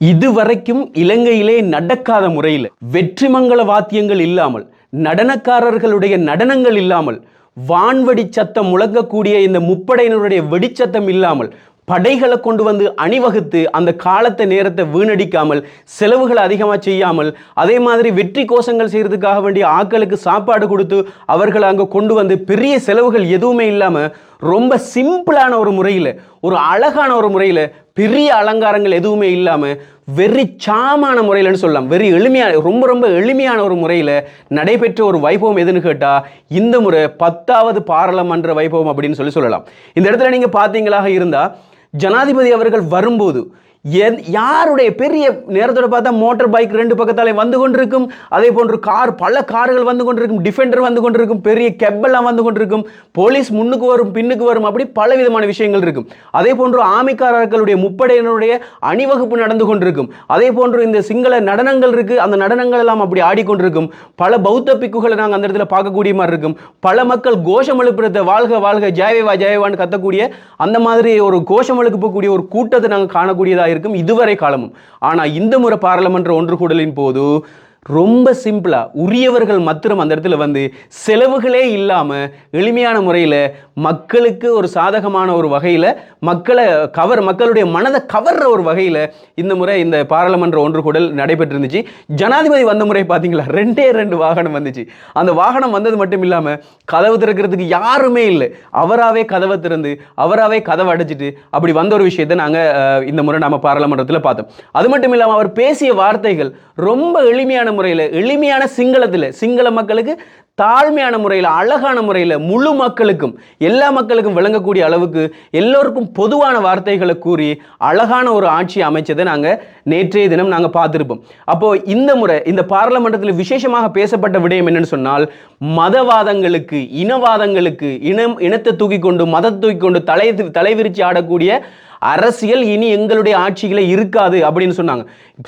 இதுவரைக்கும் இலங்கையிலே நடக்காத முறையில் வெற்றிமங்கல வாத்தியங்கள் இல்லாமல், நடனக்காரர்களுடைய நடனங்கள் இல்லாமல், வான்வெடி சத்தம் முழங்கக்கூடிய இந்த முப்படையினருடைய வெடிச்சத்தம் இல்லாமல் படைகளை கொண்டு வந்து அணிவகுத்து அந்த காலத்தை நேரத்தை வீணடிக்காமல், செலவுகளை அதிகமாக செய்யாமல், அதே மாதிரி வெற்றி கோஷங்கள் செய்கிறதுக்காக வேண்டிய ஆட்களுக்கு சாப்பாடு கொடுத்து அவர்களை அங்கே கொண்டு வந்து பெரிய செலவுகள் எதுவுமே இல்லாமல் ரொம்ப சிம்பிளான ஒரு முறையில், ஒரு அழகான ஒரு முறையில், பெரிய அலங்காரங்கள் எதுவுமே இல்லாமல் வெறி சாமான முறையில்னு சொல்லலாம், வெறி எளிமையான, ரொம்ப ரொம்ப எளிமையான ஒரு முறையில் நடைபெற்ற ஒரு வைபவம் எதுன்னு கேட்டால் இந்த முறை 10வது பாராளுமன்ற வைபவம் அப்படின்னு சொல்லலாம். இந்த இடத்துல நீங்கள் பார்த்தீங்களாக இருந்தால் ஜனாதிபதி அவர்கள் வரும்போது யாருடைய பெரிய நேரத்தோட பார்த்தா மோட்டார் பைக் 2 பக்கத்தாலே வந்து கொண்டிருக்கும், அதே போன்று பல கார்கள் வந்து கொண்டிருக்கும், டிஃபெண்டர் வந்து கொண்டிருக்கும், பெரிய கெப்பெல்லாம் வந்து கொண்டிருக்கும், போலீஸ் முன்னுக்கு வரும் பின்னுக்கு வரும், அப்படி பல விதமான விஷயங்கள் இருக்கும். அதே போன்று ஆமைக்காரர்களுடைய முப்படையினருடைய அணிவகுப்பு நடந்து கொண்டிருக்கும். அதே போன்று இந்த சிங்கள நடனங்கள் இருக்கு, அந்த நடனங்கள் எல்லாம் அப்படி ஆடிக்கொண்டிருக்கும். பல பௌத்த பிக்குகளை நாங்கள் அந்த இடத்துல பார்க்கக்கூடிய மாதிரி இருக்கும். பல மக்கள் கோஷம் எழுப்புறத வாழ்க வாழ்க ஜெயவேவா ஜெயவான்னு கத்தக்கூடிய அந்த மாதிரி ஒரு கோஷம் எழுப்பக்கூடிய ஒரு கூட்டத்தை நாங்கள் காணக்கூடியதாக இருக்கும் இதுவரை காலமும். ஆனா இந்த முறை பாராளுமன்ற ஒன்று கூடலின் போது ரொம்ப சிம்பிளா உரியவர்கள் மாத்திரம் அந்த இடத்துல வந்து செலவுகளே இல்லாம எளிமையான முறையில் மக்களுக்கு ஒரு சாதகமான ஒரு வகையில் மக்களுடைய மனதை கவர்ற ஒரு வகையில் இந்த முறை இந்த பாராளுமன்ற ஒன்று கூடல் நடைபெற்றிருந்துச்சு. ஜனாதிபதி வந்த முறை பார்த்தீங்களா, 2 வாகனம் வந்துச்சு. அந்த வாகனம் வந்தது மட்டும் இல்லாமல் கதவு திறக்கிறதுக்கு யாருமே இல்லை, அவராகவே கதவை திறந்து அவராகவே கதவை அடைச்சிட்டு அப்படி வந்த ஒரு விஷயத்தை நாங்கள் இந்த முறை நம்ம பாராளுமன்றத்தில் பார்த்தோம். அது மட்டும் இல்லாமல் அவர் பேசிய வார்த்தைகள் ரொம்ப எளிமையான முறையில், எளிமையான சிங்களத்தில், சிங்கள மக்களுக்கு தாழ்மையான முறையில், அழகான முறையில், முழு மக்களுக்கும் எல்லா மக்களுக்கும் விளங்கக்கூடிய அளவுக்கு எல்லோருக்கும் பொதுவான வார்த்தைகளை கூறி அழகான ஒரு ஆட்சி அமைச்சதை நாங்கள் நேற்றைய தினம் நாங்கள் பார்த்துருப்போம். அப்போ இந்த முறை இந்த பாராளுமன்றத்தில் விசேஷமாக பேசப்பட்ட விடயம் என்னன்னு சொன்னால், மதவாதங்களுக்கு, இனவாதங்களுக்கு, இனத்தை தூக்கி கொண்டு மதத்தை தூக்கி கொண்டு தலைவிரிச்சு ஆடக்கூடிய அரசியல் இனி எங்களுடைய ஆட்சிகளே இருக்காது அப்படின்னு சொன்னாங்க.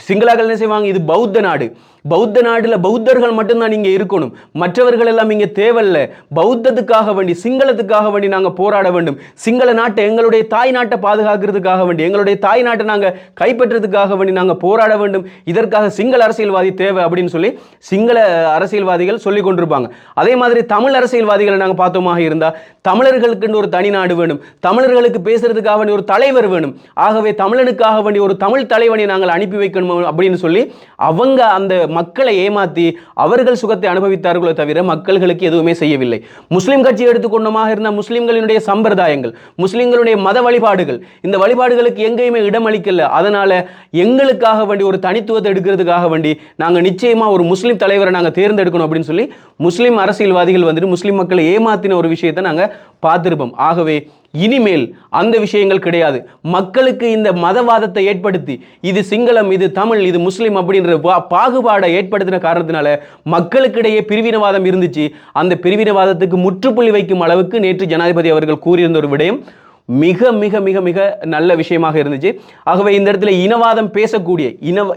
சிங்களாக்கள் என்ன செய்வாங்க, இது பௌத்த நாடு, பௌத்த நாடுல பௌத்தர்கள் மட்டும்தான் இங்க இருக்கணும், மற்றவர்கள் எல்லாம் இங்க தேவையில்லை, பௌத்தத்துக்காக வேண்டி சிங்களத்துக்காக வேண்டி நாங்க போராட வேண்டும், சிங்கள நாட்டை எங்களுடைய தாய் நாட்டை பாதுகாக்கிறதுக்காக வேண்டி, எங்களுடைய தாய் நாட்டை நாங்க கைப்பற்றதுக்காக வேண்டி நாங்க போராட வேண்டும், இதற்காக சிங்கள அரசியல்வாதி தேவை அப்படின்னு சொல்லி சிங்கள அரசியல்வாதிகள் சொல்லி கொண்டிருப்பாங்க. அதே மாதிரி தமிழ் அரசியல்வாதிகளை நாங்க பார்த்தோமாக இருந்தா தமிழர்களுக்கு ஒரு தனி நாடு வேணும், தமிழர்களுக்கு பேசுறதுக்காக வேண்டிய ஒரு தலைவர் வேணும், ஆகவே தமிழனுக்காக வேண்டிய ஒரு தமிழ் தலைவனை நாங்கள் அனுப்பி வைக்கணும் அப்படின்னு சொல்லி அவங்க அந்த மக்களை ஏமாத்தி அவர்கள் சுகத்தை அனுபவித்தார்களோ தவிர மக்கள்களுக்கு எதுவுமே செய்யவில்லை. முஸ்லிம் கட்சி எடுத்துக்கொண்டமாக இருந்தால் முஸ்லிம்களினுடைய சம்பிரதாயங்கள், முஸ்லிம்களுடைய மத வழிபாடுகள், இந்த வழிபாடுகளுக்கு எங்கேயுமே இடமளிக்கல. அதனால எங்களுக்காக வேண்டி ஒரு தனித்துவத்தை எடுக்கிறதுக்காக வேண்டி நாங்கள் நிச்சயமா ஒரு முஸ்லிம் தலைவரை நாங்கள் தேர்ந்தெடுக்கணும் அப்படின்னு சொல்லி முஸ்லிம் அரசியல்வாதிகள் வந்துட்டு முஸ்லிம் மக்களை ஏமாத்தின ஒரு விஷயத்தை நாங்கள் பார்த்திருப்போம். ஆகவே இனிமேல் அந்த விஷயங்கள் கிடையாது. மக்களுக்கு இந்த மதவாதத்தை ஏற்படுத்தி இது சிங்களம், இது தமிழ், இது முஸ்லிம் அப்படின்ற பாகுபாடை ஏற்படுத்தின காரணத்தினால மக்களுக்கிடையே பிரிவினவாதம் இருந்துச்சு. அந்த பிரிவினவாதத்துக்கு முற்றுப்புள்ளி வைக்கும் அளவுக்கு நேற்று ஜனாதிபதி அவர்கள் கூறியிருந்த ஒரு விடயம் மிக மிக மிக மிக நல்ல விஷயமாக இருந்துச்சு. ஆகவே இந்த இடத்துல இனவாதம் பேசக்கூடிய,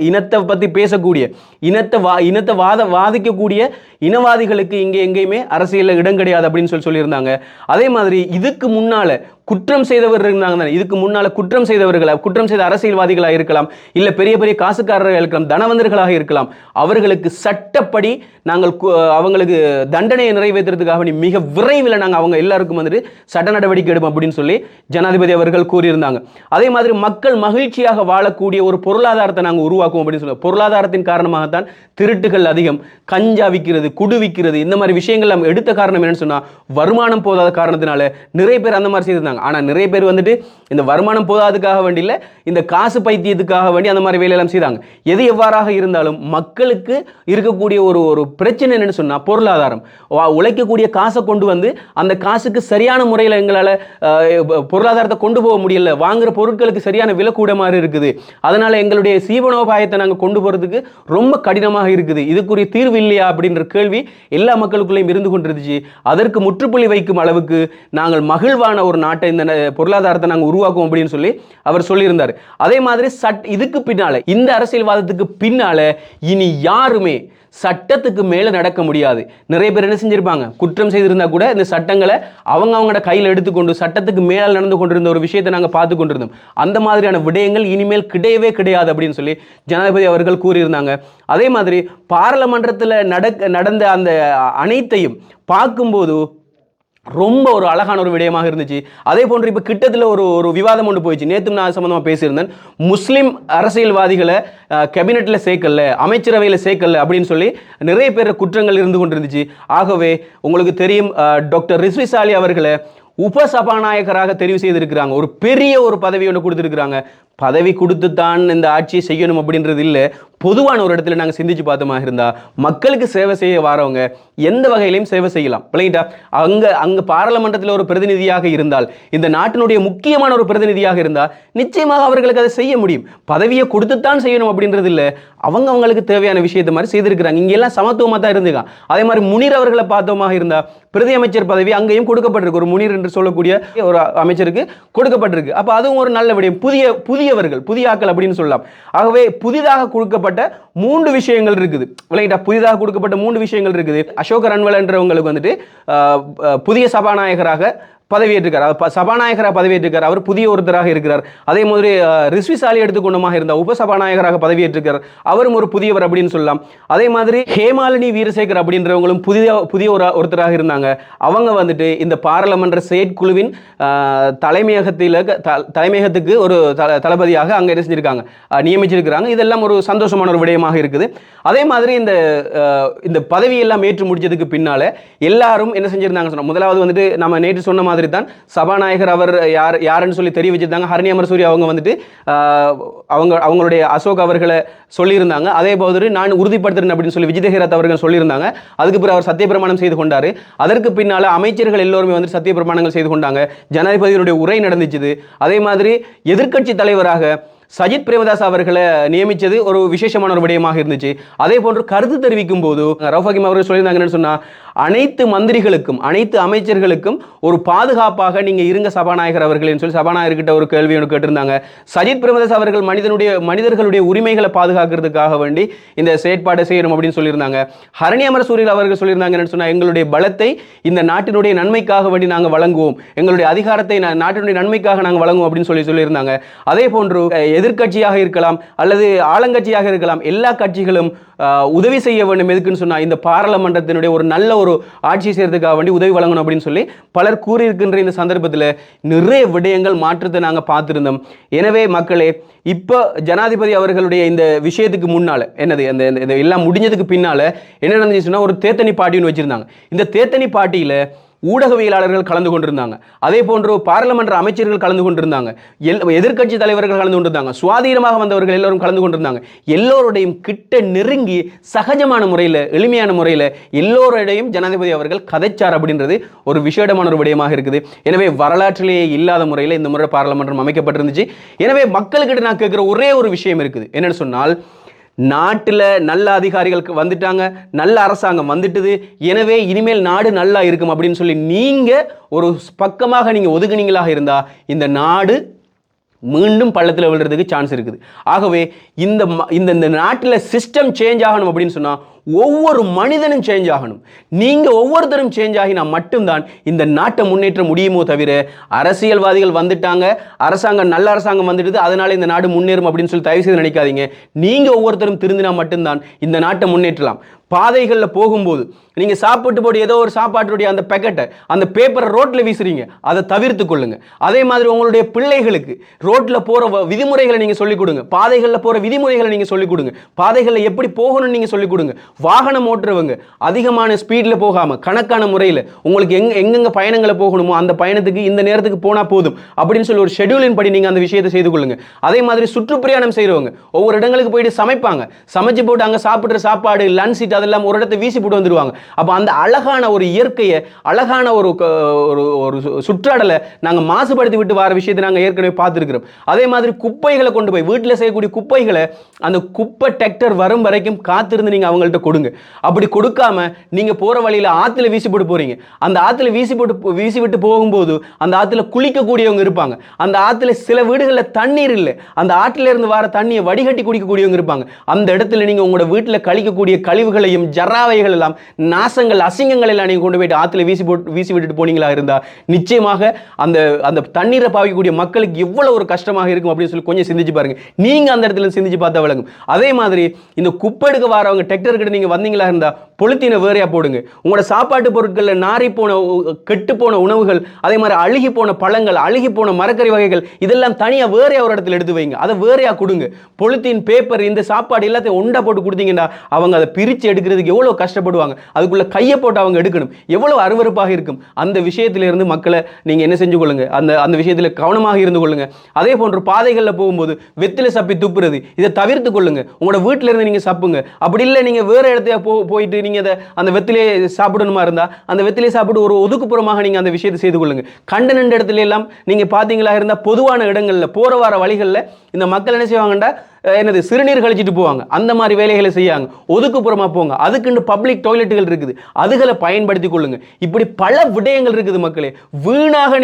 இனத்தை பற்றி பேசக்கூடிய, இனத்தை வாதிக்கக்கூடிய இனவாதிகளுக்கு இங்கே எங்கேயுமே அரசியலில் இடம் கிடையாது அப்படின்னு சொல்லியிருந்தாங்க. அதே மாதிரி இதுக்கு முன்னால குற்றம் செய்தவர் இருந்தாங்க, இதுக்கு முன்னால குற்றம் செய்த அரசியல்வாதிகளாக இருக்கலாம், இல்ல பெரிய பெரிய காசுக்காரர்கள் இருக்கலாம், தனவந்தர்களாக இருக்கலாம், அவர்களுக்கு சட்டப்படி நாங்கள் அவங்களுக்கு தண்டனையை நிறைவேற்றுறதுக்காக மிக விரைவில் நாங்கள் அவங்க எல்லாருக்கும் வந்துட்டு சட்ட நடவடிக்கை எடுப்போம் அப்படின்னு சொல்லி ஜனாதிபதி அவர்கள் கூறியிருந்தாங்க. அதே மாதிரி மக்கள் மகிழ்ச்சியாக வாழக்கூடிய ஒரு பொருளாதாரத்தை நாங்கள் உருவாக்குவோம் அப்படின்னு சொல்லுவோம். பொருளாதாரத்தின் காரணமாகத்தான் திருட்டுகள் அதிகம், கஞ்சா விற்கிறது, குடு விற்கிறது, இந்த மாதிரி விஷயங்கள் நம்ம எடுத்த காரணம் என்னன்னு சொன்னா வருமானம் போதாத காரணத்தினால நிறைய பேர் அந்த மாதிரி செய்திருந்தாங்க. ஆனால் நிறைய பேர் வந்துட்டு இந்த வருமானம் போதாதுக்காக வேண்டி இல்லை, இந்த காசு பைத்தியத்துக்காக வேண்டி அந்த மாதிரி வேலையெல்லாம் செய்தாங்க. எது எவ்வாறாக இருந்தாலும் மக்களுக்கு இருக்கக்கூடிய ஒரு பிரச்சனை என்னன்னு சொன்னா பொருளாதாரம். உழைக்கக்கூடிய காசை கொண்டு வந்து அந்த காசுக்கு சரியான முறையில் எங்களால் பொருளாதாரத்தை கொண்டு போக முடியல, வாங்குற பொருட்களுக்கு சரியான விலை கூட மாதிரி இருக்குது, அதனால எங்களுடைய சீவனோபாயத்தை நாங்கள் கொண்டு போறதுக்கு ரொம்ப கடினமாக இருக்குது, இதுக்குரிய தீர்வு இல்லையா அப்படின்ற கேள்வி எல்லா மக்களுக்குள்ளேயும் இருந்து கொண்டிருந்துச்சு. அதற்கு முற்றுப்புள்ளி வைக்கும் அளவுக்கு நாங்கள் மகிழ்வான ஒரு நாட்டை நாட்டை இந்த பொருளாதாரத்தை நாங்கள் உருவாக்குவோம் அப்படின்னு சொல்லி அவர் சொல்லியிருந்தார். அதே மாதிரி இதுக்கு பின்னால இந்த அரசியல்வாதத்துக்கு பின்னால இனி யாருமே சட்டத்துக்கு மேலே நடக்க முடியாது. நிறைய பேர் என்ன செஞ்சிருப்பாங்க, குற்றம் செய்திருந்தா கூட இந்த சட்டங்களை அவங்களோட கையில் எடுத்துக்கொண்டு சட்டத்துக்கு மேலே நடந்து கொண்டிருந்த ஒரு விஷயத்தை நாங்கள் பார்த்து கொண்டிருந்தோம். அந்த மாதிரியான விடயங்கள் இனிமேல் கிடையவே கிடையாது அப்படின்னு சொல்லி ஜனாதிபதி அவர்கள் கூறியிருந்தாங்க. அதே மாதிரி பாராளுமன்றத்தில் நடந்த அந்த அனைத்தையும் பார்க்கும்போது ரொம்ப ஒரு அழகான ஒரு விடயமாக இருந்துச்சு. அதே போன்று இப்போ கிட்டத்தில் ஒரு விவாதம் ஒன்று போயிடுச்சு. நேற்று நான் சம்பந்தமாக பேசியிருந்தேன். முஸ்லீம் அரசியல்வாதிகளை கேபினெட்டில் சேர்க்கல, அமைச்சரவையில் சேர்க்கல அப்படின்னு சொல்லி நிறைய பேர் குற்றங்கள் இருந்து கொண்டிருந்துச்சு. ஆகவே உங்களுக்கு தெரியும், டாக்டர் ரிஸ்வி சாலி அவர்களை உபசபாநாயகராக தெரிவு செய்திருக்கிறாங்க. ஒரு பெரிய ஒரு பதவி ஒன்று கொடுத்துருக்குறாங்க. பதவி கொடுத்து தான் இந்த ஆட்சியை செய்யணும் அப்படின்றது இல்லை. பொதுவான ஒரு இடத்துல நாங்கள் சிந்திச்சு பார்த்தோமா இருந்தால் மக்களுக்கு சேவை செய்ய வரவங்க எந்த வகையிலையும் சேவை செய்யலாம். பிள்ளைங்கிட்டா அங்கே பாராளுமன்றத்தில் ஒரு பிரதிநிதியாக இருந்தால், இந்த நாட்டினுடைய முக்கியமான ஒரு பிரதிநிதியாக இருந்தால் நிச்சயமாக அவர்களுக்கு அதை செய்ய முடியும். பதவியை கொடுத்துத்தான் செய்யணும் அப்படின்றது இல்லை. அவங்களுக்கு தேவையான விஷயத்தை மாதிரி செய்திருக்கிறாங்க. இங்கே எல்லாம் சமத்துவமாக தான் இருந்துக்கான். அதே மாதிரி முனீர் அவர்களை பார்த்தோமாக இருந்தால் பிரதி அமைச்சர் பதவி அங்கேயும் கொடுக்கப்பட்டிருக்கு. ஒரு முனீர் என்று சொல்லக்கூடிய ஒரு அமைச்சருக்கு கொடுக்கப்பட்டிருக்கு. அப்போ அதுவும் ஒரு நல்ல விடயம். புதியவர்கள், புதிய ஆக்கள் அப்படின்னு சொல்லலாம். ஆகவே புதிதாக கொடுக்கப்பட்ட 3 விஷயங்கள் இருக்குது. புதிதாக கொடுக்கப்பட்ட 3 விஷயங்கள் இருக்குது. அசோக் ரன்வல் என்றவங்களுக்கு வந்துட்டு புதிய சபாநாயகராக பதவியேற்றிருக்கார். சபாநாயகராக பதவியேற்றிருக்கார். அவர் புதிய ஒருத்தராக இருக்கிறார். அதே மாதிரி ரிஸ்வி சாலி எடுத்துக்கொண்டமாக இருந்தால் உபசபாநாயகராக பதவியேற்றிருக்கார். அவரும் ஒரு புதியவர் அப்படின்னு சொல்லலாம். அதே மாதிரி ஹேமாலினி வீரசேகர் அப்படின்றவங்களும் புதிய ஒருத்தராக இருந்தாங்க. அவங்க வந்துட்டு இந்த பாராளுமன்ற செயற்குழுவின் தலைமையகத்துக்கு ஒரு தளபதியாக அங்கே என்ன செஞ்சிருக்காங்க, நியமிச்சிருக்கிறாங்க. இதெல்லாம் ஒரு சந்தோஷமான ஒரு விடயமாக இருக்குது. அதே மாதிரி இந்த பதவியெல்லாம் ஏற்று முடிச்சதுக்கு பின்னால எல்லாரும் என்ன செஞ்சிருந்தாங்க சொன்னா, முதலாவது வந்துட்டு நம்ம நேற்று சொன்ன மாதிரி தான் சபாநாயகர் அவர் யாருன்னு சொல்லி தெரிய வச்சிருந்தாங்க. ஹரணி அமரசூரி அவங்க வந்துட்டு அவங்களுடைய அசோக் அவர்களை சொல்லியிருந்தாங்க. அதே போது நான் உறுதிப்படுத்துறேன் அப்படின்னு சொல்லி விஜயதேகராத் அவர்கள் சொல்லியிருந்தாங்க. அதுக்கு பிறகு அவர் சத்தியப்பிரமாணம் செய்து கொண்டாரு. அதற்கு பின்னால அமைச்சர்கள் எல்லோருமே வந்து சத்தியப்பிரமாணங்கள் செய்து கொண்டாங்க. ஜனாதிபதியுடைய உரை நடந்துச்சு. அதே மாதிரி எதிர்க்கட்சி தலைவராக சஜித் பிரேமதாஸ் அவர்களை நியமித்தது ஒரு விசேஷமான ஒரு விடயமாக இருந்துச்சு. அதே போன்று கருத்து தெரிவிக்கும் போது ரவுஃப் ஹக்கீம் அவர்கள் சொல்லியிருந்தாங்கன்னு சொன்னால், அனைத்து மந்திரிகளுக்கும் அனைத்து அமைச்சர்களுக்கும் ஒரு பாதுகாப்பாக நீங்கள் இருங்க சபாநாயகர் அவர்களேன்னு சொல்லி சபாநாயகர்கிட்ட ஒரு கேள்வி ஒன்று கேட்டிருந்தாங்க. சஜித் பிரேமதாஸ் அவர்கள் மனிதர்களுடைய உரிமைகளை பாதுகாக்கிறதுக்காக வேண்டி இந்த செயற்பாடை செய்யணும் அப்படின்னு சொல்லியிருந்தாங்க. ஹரணி அமரசூரியில் அவர்கள் சொல்லியிருந்தாங்கன்னு சொன்னால், எங்களுடைய பலத்தை இந்த நாட்டினுடைய நன்மைக்காக வேண்டி நாங்கள் வழங்குவோம், எங்களுடைய அதிகாரத்தை நாட்டினுடைய நன்மைக்காக நாங்கள் வழங்குவோம் அப்படின்னு சொல்லியிருந்தாங்க. அதே போன்று எதிர்கட்சியாக இருக்கலாம் அல்லது ஆளுங்கட்சியாக இருக்கலாம், எல்லா கட்சிகளும் உதவி செய்ய வேண்டும். எதுக்குன்னு சொன்னால், இந்த பாராளுமன்றத்தினுடைய ஒரு நல்ல ஒரு ஆட்சி செய்யறதுக்காக வேண்டி உதவி வழங்கணும் அப்படின்னு சொல்லி பலர் கூறியிருக்கின்ற இந்த சந்தர்ப்பத்தில் நிறைய விடயங்கள் மாற்றத்தை நாங்கள் பார்த்துருந்தோம். எனவே மக்களே, இப்போ ஜனாதிபதி அவர்களுடைய இந்த விஷயத்துக்கு முன்னால் என்னது, இந்த எல்லாம் முடிஞ்சதுக்கு பின்னால் என்ன நடந்துச்சுன்னா, ஒரு தேத்தனி பாட்டின்னு வச்சுருந்தாங்க. இந்த தேத்தனி பாட்டியில் ஊடகவியலாளர்கள் கலந்து கொண்டிருந்தாங்க. அதே போன்று பாராளுமன்ற அமைச்சர்கள் கலந்து கொண்டிருந்தாங்க. எதிர்க்கட்சி தலைவர்கள் கலந்து கொண்டிருந்தாங்க. சுவாதீனமாக வந்தவர்கள் எல்லோரும் கலந்து கொண்டிருந்தாங்க. எல்லோருடையும் கிட்ட நெருங்கி சகஜமான முறையில், எளிமையான முறையில் எல்லோருடையும் ஜனாதிபதி அவர்கள் கதைச்சார் அப்படின்றது ஒரு விசேடமான ஒரு விடயமாக இருக்குது. எனவே வரலாற்றிலேயே இல்லாத முறையில் இந்த முறை பாராளுமன்றம் அமைக்கப்பட்டிருந்துச்சு. எனவே மக்கள்கிட்ட நான் கேட்குற ஒரே ஒரு விஷயம் இருக்குது. என்னன்னு சொன்னால், நாட்டில் நல்ல அதிகாரிகள் வந்துட்டாங்க, நல்ல அரசாங்கம் வந்துட்டுது, எனவே இனிமேல் நாடு நல்லா இருக்கும் அப்படின்னு சொல்லி நீங்கள் ஒரு பக்கமாக நீங்கள் ஒதுங்கினீங்களாக இருந்தால் இந்த நாடு மீண்டும் பள்ளத்தில் விழுறதுக்கு சான்ஸ் இருக்குது. ஆகவே இந்த நாட்டில் சிஸ்டம் சேஞ்ச் ஆகணும் அப்படின்னு சொன்னால் ஒவ்வொரு மனிதனும் சேஞ்ச் ஆகணும். நீங்கள் ஒவ்வொருத்தரும் சேஞ்ச் ஆகினா மட்டும்தான் இந்த நாட்டை முன்னேற்ற முடியுமோ தவிர, அரசியல்வாதிகள் வந்துட்டாங்க, அரசாங்கம் நல்ல அரசாங்கம் வந்துடுது, அதனால இந்த நாடு முன்னேறும் அப்படின்னு சொல்லி தயவு செய்து நினைக்காதீங்க. நீங்கள் ஒவ்வொருத்தரும் திருந்தினா மட்டும்தான் இந்த நாட்டை முன்னேற்றலாம். பாதைகளில் போகும்போது நீங்கள் சாப்பிட்டு போட்டு ஏதோ ஒரு சாப்பாட்டுடைய அந்த பேக்கெட்டை, அந்த பேப்பரை ரோட்டில் வீசுறீங்க, அதை தவிர்த்து கொள்ளுங்க. அதே மாதிரி உங்களுடைய பிள்ளைகளுக்கு ரோட்டில் போகிற விதிமுறைகளை நீங்கள் சொல்லிக் கொடுங்க. பாதைகளில் போகிற விதிமுறைகளை நீங்கள் சொல்லிக் கொடுங்க. பாதைகளில் எப்படி போகணும்னு நீங்கள் சொல்லிக் கொடுங்க. வாகனம் ஓட்டுறவங்க அதிகமான ஸ்பீடில் போகாமல் கணக்கான முறையில் உங்களுக்கு எங்கெங்கே பயணங்களை போகணுமோ அந்த பயணத்துக்கு இந்த நேரத்துக்கு போனால் போதும் அப்படின்னு சொல்லி ஒரு ஷெடியூலின் படி நீங்கள் அந்த விஷயத்தை செய்து கொள்ளுங்க. அதே மாதிரி சுற்றுப்பிரயாணம் செய்கிறவங்க ஒவ்வொரு இடங்களுக்கு போயிட்டு சமைப்பாங்க, சமைச்சு போட்டு அங்கே சாப்பிட்ற சாப்பாடு லன்ச் சீட் அதெல்லாம் ஒரு இடத்தை வீசி போட்டு வந்துடுவாங்க. அப்போ அந்த அழகான ஒரு இயற்கையை, அழகான ஒரு சுற்றாடலை நாங்கள் மாசுபடுத்தி விட்டு வர விஷயத்தை நாங்கள் ஏற்கனவே பார்த்துருக்கிறோம். அதே மாதிரி குப்பைகளை கொண்டு போய் வீட்டில் செய்யக்கூடிய குப்பைகளை அந்த குப்பை டிராக்டர் வரும் வரைக்கும் காத்திருந்து நீங்கள் அவங்கள்ட்ட கொடுங்க. அப்படி கொடுக்காம நீங்கள் போகிற வழியில் ஆற்றுல வீசி போட்டு போகிறீங்க. அந்த ஆற்றுல வீசி விட்டு போகும்போது அந்த ஆற்றுல குளிக்கக்கூடியவங்க இருப்பாங்க. அந்த ஆற்றுல சில வீடுகளில் தண்ணீர் இல்லை, அந்த ஆற்றில இருந்து வர தண்ணியை வடிகட்டி குடிக்கக்கூடியவங்க இருப்பாங்க. அந்த இடத்துல நீங்கள் உங்களோட வீட்டில் கழிக்கக்கூடிய கழிவுகளையும் ஜராவைகள் எல்லாம், நாசங்கள், அசிங்கங்கள் எல்லாம் நீங்கள் கொண்டு போயிட்டு ஆற்றுல வீசி விட்டுட்டு போனீங்களா இருந்தால் நிச்சயமாக அந்த அந்த தண்ணீரை பாவிக்கக்கூடிய மக்களுக்கு எவ்வளவு ஒரு கஷ்டமாக இருக்கும் அப்படின்னு சொல்லி கொஞ்சம் சிந்திச்சு பாருங்க. நீங்க அந்த இடத்துல சிந்திச்சு பார்த்தா விளங்கும். அதே மாதிரி இந்த குப்பை எடுக்க வரவங்க டிராக்டர் கிட்ட நீங்க வந்தீங்களா இருந்தா பொலித்தீனை வேறையா போடுங்க. உங்களோட சாப்பாட்டு பொருட்கள்ல நாரி போன, கெட்டு போன உணவுகள், அதே மாதிரி அழுகி போன பழங்கள், அழுகி போன மரக்கறி வகைகள், இதெல்லாம் தனியா வேறையா ஒரு இடத்துல எடுத்து வைங்க. அதை வேறையா கொடுங்க. பொலித்தீன், பேப்பர், இந்த சாப்பாடு எல்லாத்தையும் ஒண்டா போட்டு கொடுத்தீங்கன்னா அவங்க அதை பிரித்து எடுக்கிறதுக்கு எவ்வளவு கஷ்டப்படுவாங்க. அதுக்குள்ள கையை போட்டு அவங்க எடுக்கணும். எவ்வளவு அருவருப்பாக இருக்கும். அந்த விஷயத்திலிருந்து மக்களை நீங்க என்ன செஞ்சு கொள்ளுங்க, அந்த விஷயத்தில் கவனமாக இருந்து கொள்ளுங்க. அதே போன்று பாதைகளில் போகும்போது வெத்திலை சப்பி துப்புறது, இதை தவிர்த்து கொள்ளுங்க. உங்களோட வீட்டில இருந்து நீங்க சப்புங்க. அப்படி இல்லை நீங்க வேற இடத்துல போயிட்டு நீங்க அந்த வெத்திலையை சாப்பிடணுமா இருந்தா அந்த வெத்திலையை சாப்பிட்டு ஒரு ஒதுக்குப்புறமாக நீங்க அந்த விஷயத்தை செய்து கொள்ளுங்க. கண்ட நின்ற இடத்துல எல்லாம் நீங்க பாத்தீங்களா இருந்தா பொதுவான இடங்கள்ல போற வார வழிகளில் இந்த மக்கள் என்ன செய்வாங்கண்டா என்னது சிறுநீர் கழிச்சிட்டு போவாங்க. அந்த மாதிரி வேலைகளை செய்யாங்க. ஒதுக்குப்புறமா போங்க. அதுக்குன்னு பப்ளிக் டாய்லெட்டுகள் இருக்குது, அதுகளை பயன்படுத்தி கொள்ளுங்க. இப்படி பல விடயங்கள் இருக்குது மக்களே. வீணாக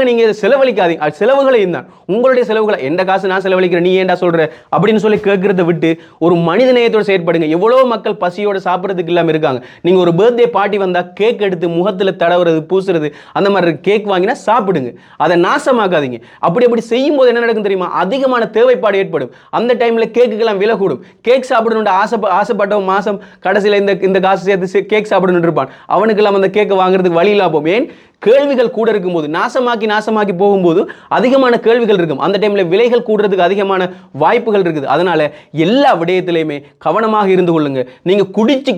நீங்க செலவழிக்காதீங்க. செலவுகளையும் தான் உங்களுடைய செலவுகளை, எந்த காசு நான் செலவழிக்கிறேன் நீ ஏன்டா சொல்ற அப்படின்னு சொல்லி கேட்கறத விட்டு ஒரு மனித நேயத்தோடு செயற்படுங்க. எவ்வளோ மக்கள் பசியோட சாப்பிட்றதுக்கு இல்லாமல் இருக்காங்க. நீங்க ஒரு பர்த்டே பார்ட்டி வந்தா கேக் எடுத்து முகத்துல தடவுறது, பூசுறது, அந்த மாதிரி கேக் வாங்கினா சாப்பிடுங்க. அதை நாசமாக்காதீங்க. அப்படி செய்யும் போது என்ன நடக்கும் தெரியுமா? அதிகமான தேவைப்பாடு ஏற்படும். அந்த டைம்ல கேக்குக்கெல்லாம் விலை கூடும். கேக் சாப்பிடணும்னு ஆசைப்பட்டவன் மாசம் கடைசியில் இந்த காசு சேர்த்து கேக் சாப்பிடணும்னு இருப்பான். அவனுக்கெல்லாம் அந்த கேக்கை வாங்குறதுக்கு வழி இல்லாம போகும். ஏன்? கேள்விகள் கூட இருக்கும்போது, நாசமாக்கி போகும்போது அதிகமான கேள்விகள் இருக்கும். அந்த டைம்ல விலைகள் கூடுறதுக்கு அதிகமான வாய்ப்புகள் இருக்குது. அதனால எல்லா விடயத்திலையுமே கவனமாக இருந்து கொள்ளுங்க. நீங்க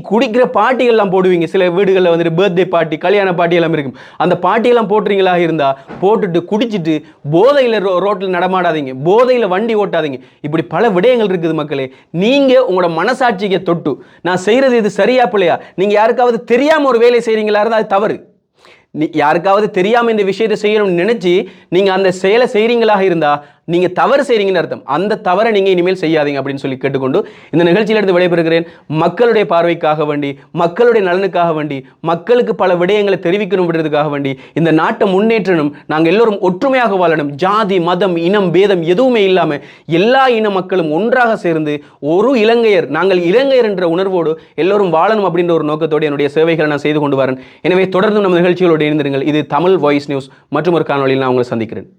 குடிக்கிற பார்ட்டிகள் எல்லாம் போடுவீங்க. சில வீடுகளில் வந்துட்டு பர்த்டே பார்ட்டி, கல்யாண பார்ட்டி எல்லாம் இருக்கும். அந்த பார்ட்டி எல்லாம் போட்டுறீங்களா இருந்தா போட்டுட்டு குடிச்சிட்டு போதையில ரோட்ல நடமாடாதீங்க, போதையில வண்டி ஓட்டாதீங்க. இப்படி பல விடயங்கள் இருக்குது மக்களே. நீங்க உங்களோட மனசாட்சிக்கு தொட்டு நான் செய்யறது இது சரியா பிள்ளையா, நீங்க யாருக்காவது தெரியாம ஒரு வேலை செய்றீங்களா இருந்தா அது தவறு. யாருக்காவது தெரியாம இந்த விஷயத்தை செய்யணும்னு நினைச்சு நீங்க அந்த செயலை செய்றீங்களாக இருந்தா நீங்க தவறு செய்றீங்கன்னு அர்த்தம். அந்த தவறை நீங்க இனிமேல் செய்யாதீங்க அப்படின்னு சொல்லி கேட்டுக்கொண்டு இந்த நிகழ்ச்சியிலிருந்து விடைபெறுகிறேன். மக்களுடைய பார்வைக்காக வேண்டி, மக்களுடைய நலனுக்காக வேண்டி, மக்களுக்கு பல விடயங்களை தெரிவிக்கணும்ன்றதுக்காக வேண்டி, இந்த நாட்டை முன்னேற்றணும், நாங்கள் எல்லோரும் ஒற்றுமையாக வாழணும், ஜாதி மதம் இனம் பேதம் எதுவுமே இல்லாம எல்லா இன மக்களும் ஒன்றாக சேர்ந்து ஒரு இலங்கையர், நாங்கள் இலங்கையர் என்ற உணர்வோடு எல்லோரும் வாழணும் அப்படின்ற ஒரு நோக்கத்தோடு என்னுடைய சேவைகளை நான் செய்து கொண்டு வரேன். எனவே தொடர்ந்து நம்ம நிகழ்ச்சிகளோடு இணைந்திருங்கள். இது தமிழ் வாய்ஸ் நியூஸ். மற்றும் ஒரு காணொலியில் நான் உங்களை சந்திக்கிறேன்.